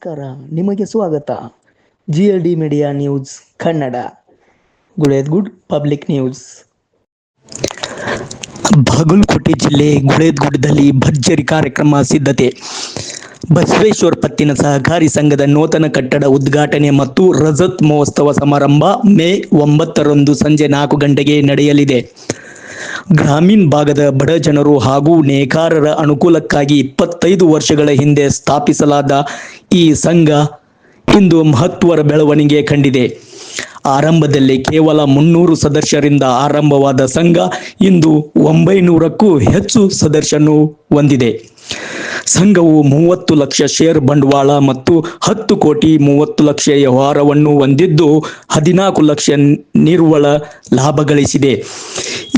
ನಮಸ್ಕಾರ, ನಿಮಗೆ ಸ್ವಾಗತ. GLD media news Kannada, Guledgud public news. Bagalkot ಜಿಲ್ಲೆ ಗುಳೇದ್ಗುಡ್ಡದಲ್ಲಿ ಭರ್ಜರಿ ಕಾರ್ಯಕ್ರಮ ಸಿದ್ಧತೆ. ಬಸವೇಶ್ವರ ಪತ್ತಿನ ಸಹಕಾರಿ ಸಂಘದ ನೂತನ ಕಟ್ಟಡ ಉದ್ಘಾಟನೆ ಮತ್ತು ರಜತ್ ಮಹೋತ್ಸವ ಸಮಾರಂಭ ಮೇ 9ರಂದು ಸಂಜೆ 4 ಗಂಟೆಗೆ ನಡೆಯಲಿದೆ. ಗ್ರಾಮೀಣ ಭಾಗದ ಬಡ ಜನರು ಹಾಗೂ ನೇಕಾರರ ಅನುಕೂಲಕ್ಕಾಗಿ 25 ವರ್ಷಗಳ ಹಿಂದೆ ಸ್ಥಾಪಿಸಲಾದ ಈ ಸಂಘ ಇಂದು ಮಹತ್ವದ ಬೆಳವಣಿಗೆ ಕಂಡಿದೆ. ಆರಂಭದಲ್ಲಿ ಕೇವಲ 300 ಸದಸ್ಯರಿಂದ ಆರಂಭವಾದ ಸಂಘ ಇಂದು 900ಕ್ಕೂ ಹೆಚ್ಚು ಸದಸ್ಯರನ್ನು ಹೊಂದಿದೆ. ಸಂಘವು 30 ಲಕ್ಷ ಷೇರ್ ಬಂಡವಾಳ ಮತ್ತು 10 ಕೋಟಿ 30 ಲಕ್ಷ ವ್ಯವಹಾರವನ್ನು ಹೊಂದಿದ್ದು 14 ಲಕ್ಷ ನಿವ್ವಳ ಲಾಭ ಗಳಿಸಿದೆ.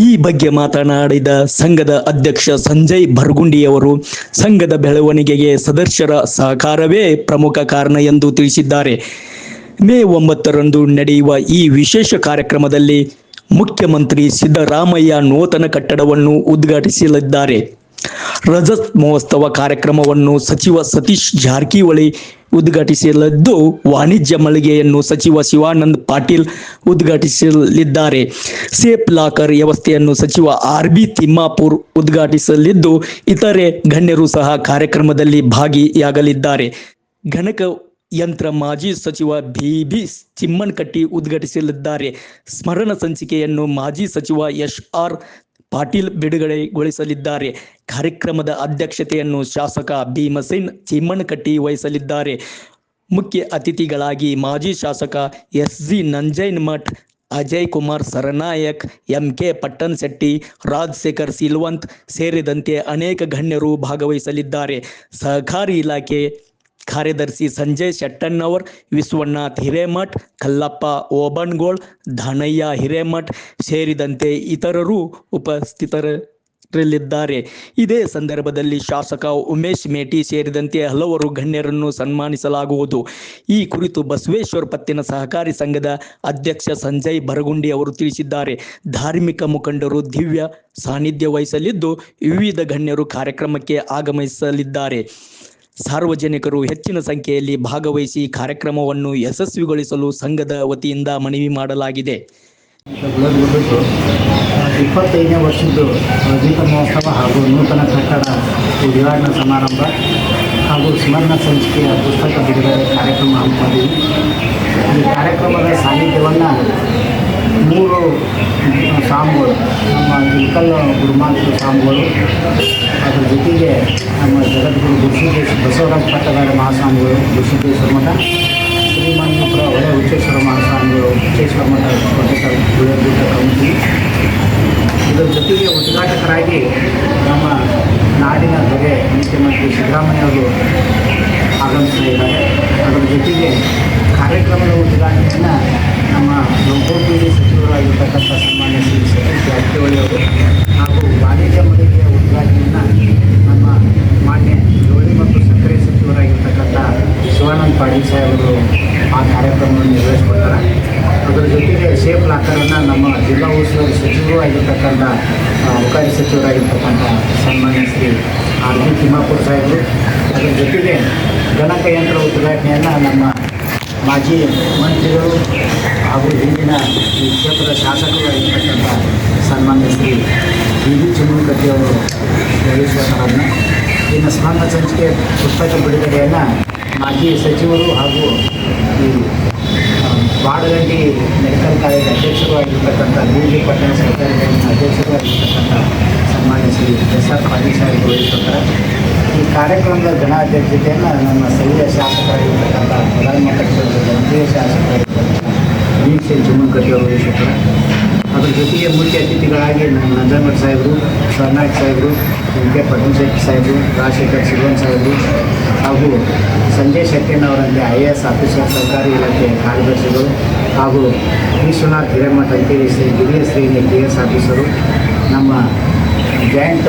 ಈ ಬಗ್ಗೆ ಮಾತನಾಡಿದ ಸಂಘದ ಅಧ್ಯಕ್ಷ ಸಂಜಯ್ ಬರಗುಂಡಿಯವರು, ಸಂಘದ ಬೆಳವಣಿಗೆಗೆ ಸದಸ್ಯರ ಸಹಕಾರವೇ ಪ್ರಮುಖ ಕಾರಣ ಎಂದು ತಿಳಿಸಿದ್ದಾರೆ. ಮೇ 9ರಂದು ನಡೆಯುವ ಈ ವಿಶೇಷ ಕಾರ್ಯಕ್ರಮದಲ್ಲಿ ಮುಖ್ಯಮಂತ್ರಿ ಸಿದ್ದರಾಮಯ್ಯ ನೂತನ ಕಟ್ಟಡವನ್ನು ಉದ್ಘಾಟಿಸಲಿದ್ದಾರೆ. ರಜತ್ ಮಹೋತ್ಸವ ಕಾರ್ಯಕ್ರಮವನ್ನು ಸಚಿವ ಸತೀಶ್ ಜಾರಕಿಹೊಳಿ ಉದ್ಘಾಟಿಸಲಿದ್ದು, ವಾಣಿಜ್ಯ ಮಳಿಗೆಯನ್ನು ಸಚಿವ ಶಿವಾನಂದ ಪಾಟೀಲ್ ಉದ್ಘಾಟಿಸಲಿದ್ದಾರೆ. ಸೇಫ್ ಲಾಕರ್ ವ್ಯವಸ್ಥೆಯನ್ನು ಸಚಿವ RB ತಿಮ್ಮಾಪುರ್ ಉದ್ಘಾಟಿಸಲಿದ್ದು, ಇತರೆ ಗಣ್ಯರು ಸಹ ಕಾರ್ಯಕ್ರಮದಲ್ಲಿ ಭಾಗಿಯಾಗಲಿದ್ದಾರೆ. ಗಣಕ ಯಂತ್ರ ಮಾಜಿ ಸಚಿವ BB ಚಿಮ್ಮನಕಟ್ಟಿ ಉದ್ಘಾಟಿಸಲಿದ್ದಾರೆ. ಸ್ಮರಣ ಸಂಚಿಕೆಯನ್ನು ಮಾಜಿ ಸಚಿವ SR ಪಾಟೀಲ್ ಬಿಡುಗಡೆಗೊಳಿಸಲಿದ್ದಾರೆ. ಕಾರ್ಯಕ್ರಮದ ಅಧ್ಯಕ್ಷತೆಯನ್ನು ಶಾಸಕ ಭೀಮಸೇನ್ ಚಿಮ್ಮನಕಟ್ಟಿ ವಹಿಸಲಿದ್ದಾರೆ. ಮುಖ್ಯ ಅತಿಥಿಗಳಾಗಿ ಮಾಜಿ ಶಾಸಕ SG ನಂಜನಮಠ, ಅಜಯ್ ಕುಮಾರ್ ಸರನಾಯಕ್, MK ಪಟ್ಟಣಶೆಟ್ಟಿ, ರಾಜಶೇಖರ್ ಸಿಲ್ವಂತ್ ಸೇರಿದಂತೆ ಅನೇಕ ಗಣ್ಯರು ಭಾಗವಹಿಸಲಿದ್ದಾರೆ. ಸಹಕಾರಿ ಇಲಾಖೆ ಕಾರ್ಯದರ್ಶಿ ಸಂಜಯ್ ಶೆಟ್ಟಣ್ಣವರ್, ವಿಶ್ವನಾಥ್ ಹಿರೇಮಠ, ಕಲ್ಲಪ್ಪ ಓಬನಗೋಳ್, ಧನಯ್ಯ ಹಿರೇಮಠ ಸೇರಿದಂತೆ ಇತರರು ಉಪಸ್ಥಿತರಿರಲಿದ್ದಾರೆ. ಇದೇ ಸಂದರ್ಭದಲ್ಲಿ ಶಾಸಕ ಉಮೇಶ್ ಮೇಟಿ ಸೇರಿದಂತೆ ಹಲವರು ಗಣ್ಯರನ್ನು ಸನ್ಮಾನಿಸಲಾಗುವುದು. ಈ ಕುರಿತು ಬಸವೇಶ್ವರ ಪತ್ತಿನ ಸಹಕಾರಿ ಸಂಘದ ಅಧ್ಯಕ್ಷ ಸಂಜಯ್ ಬರಗುಂಡಿ ಅವರು ತಿಳಿಸಿದ್ದಾರೆ. ಧಾರ್ಮಿಕ ಮುಖಂಡರು ದಿವ್ಯ ಸಾನ್ನಿಧ್ಯ ವಹಿಸಲಿದ್ದು, ವಿವಿಧ ಗಣ್ಯರು ಕಾರ್ಯಕ್ರಮಕ್ಕೆ ಆಗಮಿಸಲಿದ್ದಾರೆ. ಸಾರ್ವಜನಿಕರು ಹೆಚ್ಚಿನ ಸಂಖ್ಯೆಯಲ್ಲಿ ಭಾಗವಹಿಸಿ ಕಾರ್ಯಕ್ರಮವನ್ನು ಯಶಸ್ವಿಗೊಳಿಸಲು ಸಂಘದ ವತಿಯಿಂದ ಮನವಿ ಮಾಡಲಾಗಿದೆ. 25ನೇ ವರ್ಷದ್ದು ರಜತ ಮಹೋತ್ಸವ ಹಾಗೂ ನೂತನ ಕಟ್ಟಡ ಉದ್ಘಾಟನಾ ಸಮಾರಂಭ ಹಾಗೂ ಸ್ಮರಣ ಸಂಚಿಕೆಯ ಪುಸ್ತಕ ಬಿಡುಗಡೆ ಕಾರ್ಯಕ್ರಮ ಹಮ್ಮಿಕೊಂಡಿದ್ದೀವಿ. ಈ ಕಾರ್ಯಕ್ರಮದ ಸಾನ್ನಿಧ್ಯವನ್ನು 3 ಸ್ವಾಮಿಗಳು, ನಮ್ಮ ಇಳಕಲ್ ಗುರುಮಾಂತರ ಸ್ವಾಮಿಗಳು, ಅದರ ಜೊತೆಗೆ ನಮ್ಮ ಜಗದ್ಗುರು ಗುರುಸಿದ್ದೇಶ ಬಸವರಾಜ ಪಟ್ಟಗಾರ ಮಹಾಸ್ವಾಮಿಗಳು, ಗುರುಸಿದ್ದೇಶ್ವರ ಮಠ, ಶ್ರೀಮಂತಪುರ ಒಳೆ ಹುಚ್ಚೇಶ್ವರ ಮಹಾಸ್ವಾಮಿಗಳು, ಹುಚ್ಚೇಶ್ವರ ಮಠ ಗುಳೇದ್ಗುಡ್ಡ ಕಮಿಟಿ, ಇದರ ಜೊತೆಗೆ ಉದ್ಘಾಟಕರಾಗಿ ನಮ್ಮ ನಾಡಿನ ದೊರೆ ಮುಖ್ಯಮಂತ್ರಿ ಸಿದ್ದರಾಮಯ್ಯ ಅವರು ಆಗಮಿಸ್ತಾ ಇದ್ದಾರೆ. ಅದರ ಜೊತೆಗೆ ಕಾರ್ಯಕ್ರಮದ ಉದ್ಘಾಟನೆಯನ್ನು ನಮ್ಮ ಲೋಕೋಪಯೋಗಿ ಸಚಿವರಾಗಿರ್ತಕ್ಕಂಥ ಸನ್ಮಾನ್ಯ ಶ್ರೀ ಸತೀಶ್ ಜಾರಕಿಹೊಳಿ ಅವರು ಹಾಗೂ ವಾಣಿಜ್ಯ ಮಳಿಗೆಯ ಉದ್ಘಾಟನೆಯನ್ನು ನಮ್ಮ ಮಾನ್ಯ ಜೋಳಿ ಮತ್ತು ಸಕ್ಕರೆ ಸಚಿವರಾಗಿರ್ತಕ್ಕಂಥ ಶಿವಾನಂದ ಪಾಟೀಲ್ ಸಾಹೇಬರು ಆ ಕಾರ್ಯಕ್ರಮವನ್ನು ನಿರ್ವಹಿಸ್ಕೊಡ್ತಾರೆ. ಅದರ ಜೊತೆಗೆ ಸೇಫ್ ಲಾಕರನ್ನು ನಮ್ಮ ಜಿಲ್ಲಾ ಉಸ್ತುವಾರಿ ಸಚಿವರು ಆಗಿರ್ತಕ್ಕಂಥ ಅಬಕಾರಿ ಸಚಿವರಾಗಿರ್ತಕ್ಕಂಥ ಸನ್ಮಾನ್ಯ ಶ್ರೀ RB ತಿಮ್ಮಾಪುರ್ ಸಾಹೇಬರು, ಅದರ ಜೊತೆಗೆ ಗಣಕ ಯಂತ್ರ ಉದ್ಘಾಟನೆಯನ್ನು ನಮ್ಮ ಮಾಜಿ ಮಂತ್ರಿಗಳು ಹಾಗೂ ಹಿಂದಿನ ಈ ಕ್ಷೇತ್ರದ ಶಾಸಕರು ಆಗಿರ್ತಕ್ಕಂಥ ಸನ್ಮಾನ್ಯ ಶ್ರೀ BB ಚಿಮ್ಮನಕಟ್ಟಿ ಅವರು ನಿರ್ವಹಿಸುತ್ತಾರೆ. ಇನ್ನು ಸ್ಮರಣ ಸಂಚಿಕೆ ಪುಸ್ತಕ ಬಿಡುಗಡೆಯನ್ನು ಮಾಜಿ ಸಚಿವರು ಹಾಗೂ ಈ ಬಾಡಗಂಡಿ ಮೆಡಿಕಲ್ ಕಾಲೇಜ್ ಅಧ್ಯಕ್ಷರು ಆಗಿರ್ತಕ್ಕಂಥ BB ಪಟ್ಟಣ ಸರ್ಕಾರಿ ಕಾಲೇಜಿನ ಅಧ್ಯಕ್ಷರು ಆಗಿರ್ತಕ್ಕಂಥ ಸನ್ಮಾನ್ಯ ಶ್ರೀ SR ಪಾಟೀಲ್ ಸಾಹೇಬರು ವಹಿಸುತ್ತಾರೆ. ಈ ಕಾರ್ಯಕ್ರಮದ ಗಣಾಧ್ಯಕ್ಷತೆಯನ್ನು ನಮ್ಮ ಸ್ಥಳೀಯ ಶಾಸಕರಾಗಿರ್ತಕ್ಕಂಥ ಪ್ರಧಾನಮಂತ್ರಿ ಕ್ಷೇತ್ರದ ಜನಪ್ರಿಯ ಶಾಸಕರಾಗಿರ್ತಕ್ಕಂಥ BB ಚಿಮ್ಮನಕಟ್ಟಿ ಅವರು ವಹಿಸುತ್ತಾರೆ. ಅದರ ಜೊತೆಗೆ ಮುಖ್ಯ ಅತಿಥಿಗಳಾಗಿ ನಮ್ಮ ನಂಜನಮಠ ಸಾಹೇಬರು, ಸರನಾಯಕ್ ಸಾಹೇಬರು, MK ಪಟ್ಟಣಶೆಟ್ಟಿ ಸಾಹೇಬರು, ರಾಜಶೇಖರ್ ಸಿಲ್ವಂತ್ ಸಾಹೇಬರು ಹಾಗೂ ಸಂಜಯ್ ಶೆಟ್ಟಣ್ಣವರಂತೆ IAS ಆಫೀಸರ್, ಸರ್ಕಾರಿ ಇಲಾಖೆ ಕಾರ್ಯದರ್ಶಿಗಳು ಹಾಗೂ ವಿಶ್ವನಾಥ್ ಹಿರೇಮಠ ಅಂತೇಳಿ ಹಿರಿಯ ಶ್ರೇಣಿ KS ಆಫೀಸರು, ನಮ್ಮ ಜಾಯಿಂಟ್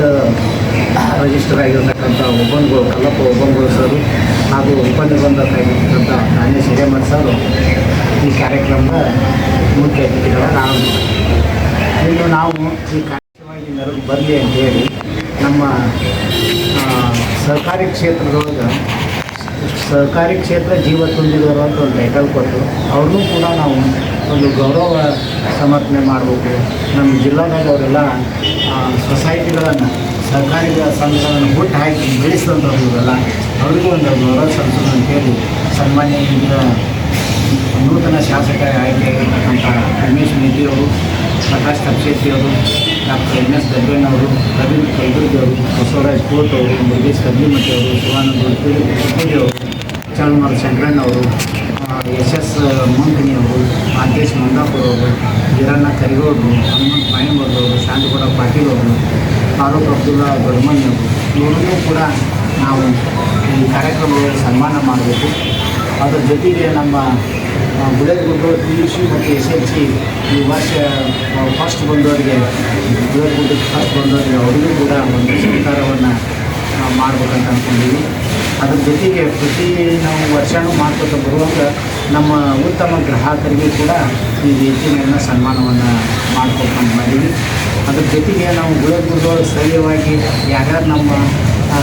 ರಿಜಿಸ್ಟರ್ ಆಗಿರ್ತಕ್ಕಂಥ ಒಬ್ಬನಗೋಳ್ ಕಲ್ಲಪ್ಪ ಒಬ್ಬನಗೋಳ್ ಸರು ಹಾಗೂ ಉಪನಿಬಂಧಕರಾಗಿರ್ತಕ್ಕಂಥ ದಾನೇಶ್ ಹಿರೇಮಠ ಸರು ಈ ಕಾರ್ಯಕ್ರಮದ ಮುಖ್ಯ ಅತಿಥಿಗಳಾಗಿ ಆರಂಭಿಸ್ತಾರೆ. ಇನ್ನು ನಾವು ಈ ಕಾರ್ಯಕ್ರಮವಾಗಿ ನೆರವು ಬರಲಿ ಅಂತೇಳಿ ನಮ್ಮ ಸಹಕಾರಿ ಕ್ಷೇತ್ರದೊಳಗೆ ಸಹಕಾರಿ ಕ್ಷೇತ್ರ ಜೀವ ತುಂಬಿದವರು ಅಂತ ಒಂದು ಟೈಟಲ್ ಕೊಟ್ಟು ಅವ್ರಿಗೂ ಕೂಡ ನಾವು ಒಂದು ಗೌರವ ಸಮರ್ಪಣೆ ಮಾಡಬೇಕು. ನಮ್ಮ ಜಿಲ್ಲಾದಾಗ ಅವರೆಲ್ಲ ಸೊಸೈಟಿಗಳನ್ನು ಸಹಕಾರಿ ಸಂಘಗಳನ್ನು ಹುಟ್ಟು ಹಾಕಿ ಬೆಳೆಸಿದಂಥವ್ರು ಇವರೆಲ್ಲ ಅವರಿಗೂ ಒಂದು ಗೌರವ ಸಲ್ಲಿಸೋದು ಅಂತೇಳಿ ಸನ್ಮಾನ್ಯ ಈಗ ನೂತನ ಶಾಸಕ ಆಯ್ಕೆಯಾಗಿರ್ತಕ್ಕಂಥ ಉಮೇಶ್ ಮೇಟಿ ಅವರು, ಪ್ರಕಾಶ್ ತಪ್ಸೇಟಿ ಅವರು, ಡಾಕ್ಟರ್ MS ದಡ್ಡಣ್ಣವರು, ರವೀಂದ್ರ ಕಲಬುರ್ಗಿ ಅವರು, ಬಸವರಾಜ್ ಕೋಟ್ ಅವರು, ಮುರುಗೇಶ್ ಕಬ್ಬಿಮಟ್ಟಿ ಅವರು, ಶಿವಾನಂದ ತುಪ್ಪುಡಿ ಅವರು, ಚಳಮಲ್ ಶಂಕರಣ್ಣ ಅವರು, SS ಮಂಕಣಿ ಅವರು, ಮಾಂತೇಶ್ ಮಂದಾಪುರ ಅವರು, ವೀರಣ್ಣ ಕರಿಗೌಡರು, ಹನುಮಂತ್ ಮಾಯಂಬರ್ದು ಅವರು, ಶಾಂತಗೌಡ ಪಾಟೀಲ್ ಅವರು, ಫಾರೂಕ್ ಅಬ್ದುಲ್ಲಾ ದೊಡ್ಡಮನಿ ಅವರು, ಇವರಿಗೂ ಕೂಡ ನಾವು ಈ ಕಾರ್ಯಕ್ರಮಗಳಲ್ಲಿ ಸನ್ಮಾನ ಮಾಡಬೇಕು. ಅದರ ಜೊತೆಗೆ ನಮ್ಮ ಗುಳೇದಗುಡ್ಡ PUC ಮತ್ತು SLC ಈ ವರ್ಷ ಫಸ್ಟ್ ಬಂದವರಿಗೆ, ಗುಳೇದಗುಡ್ಡಕ್ಕೆ ಫಸ್ಟ್ ಬಂದವರಿಗೆ ಅವರಿಗೂ ಕೂಡ ಒಂದು ಸಹಕಾರವನ್ನು ಮಾಡ್ಬೇಕಂತ ಅಂದ್ಕೊಂಡಿದ್ದೀವಿ. ಅದ್ರ ಜೊತೆಗೆ ಪ್ರತಿ ನಾವು ವರ್ಷವೂ ಮಾಡ್ಕೊತ ಬರುವಾಗ ನಮ್ಮ ಉತ್ತಮ ಗ್ರಾಹಕರಿಗೂ ಕೂಡ ಈ ರೀತಿಯನ್ನು ಸನ್ಮಾನವನ್ನು ಮಾಡ್ಕೊಳ್ಕೊಂಡು ಮಾಡಿದ್ದೀವಿ. ಅದ್ರ ಜೊತೆಗೆ ನಾವು ಗುಳೇದಗುಡ್ಡ ಸ್ಥಳೀಯವಾಗಿ ಯಾರ್ಯಾರು ನಮ್ಮ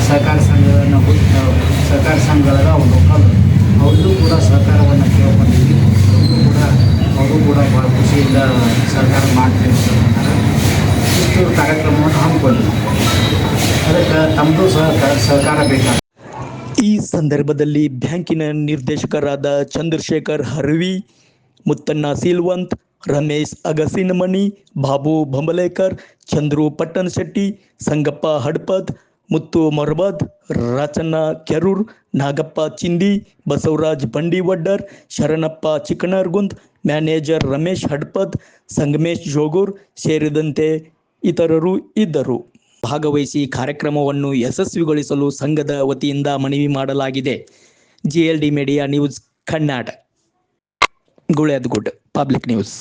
ಸಹಕಾರ ಸಂಘಗಳನ್ನು ಸಹಕಾರ ಸಂಘಗಳ ಲೋಕಲ್ ಅವ್ರಿಗೂ ಕೂಡ ಸಹಕಾರವನ್ನು ಕೇಳ್ಕೊಂಡಿದ್ವಿ. ಅವರು ಕೂಡ ಭಾಳ ಖುಷಿಯಿಂದ ಸಹಕಾರ ಮಾಡ್ತೀವಿ ಇಷ್ಟು ಕಾರ್ಯಕ್ರಮವನ್ನು ಹಮ್ಮಿಕೊಂಡಿದ್ವಿ. ಅದಕ್ಕೆ ತಮ್ಮದು ಸಹಕಾರ ಬೇಕಾಗ್ತದೆ. ಈ ಸಂದರ್ಭದಲ್ಲಿ ಬ್ಯಾಂಕಿನ ನಿರ್ದೇಶಕರಾದ ಚಂದ್ರಶೇಖರ್ ಹರ್ವಿ, ಮುತ್ತಣ್ಣ ಸೀಲ್ವಂತ್, ರಮೇಶ್ ಅಗಸಿನಮನಿ, ಬಾಬು ಬಂಬಲೇಕರ್, ಚಂದ್ರು ಪಟ್ಟಣಶೆಟ್ಟಿ, ಸಂಗಪ್ಪ ಹಡ್ಪದ್, ಮುತ್ತು ಮೊರಬದ್, ರಾಚಣ್ಣ ಕೆರೂರ್, ನಾಗಪ್ಪ ಚಿಂದಿ, ಬಸವರಾಜ್ ಬಂಡಿವಡ್ಡರ್, ಶರಣಪ್ಪ ಚಿಕ್ಕನರ್ಗುಂದ್, ಮ್ಯಾನೇಜರ್ ರಮೇಶ್ ಹಡ್ಪದ್, ಸಂಗಮೇಶ್ ಜೋಗೂರ್ ಸೇರಿದಂತೆ ಇತರರು ಇದ್ದರು. ಭಾಗವಹಿಸಿ ಕಾರ್ಯಕ್ರಮವನ್ನು ಯಶಸ್ವಿಗೊಳಿಸಲು ಸಂಘದ ವತಿಯಿಂದ ಮನವಿ ಮಾಡಲಾಗಿದೆ. GLD media news Kannada, Guledgud public news.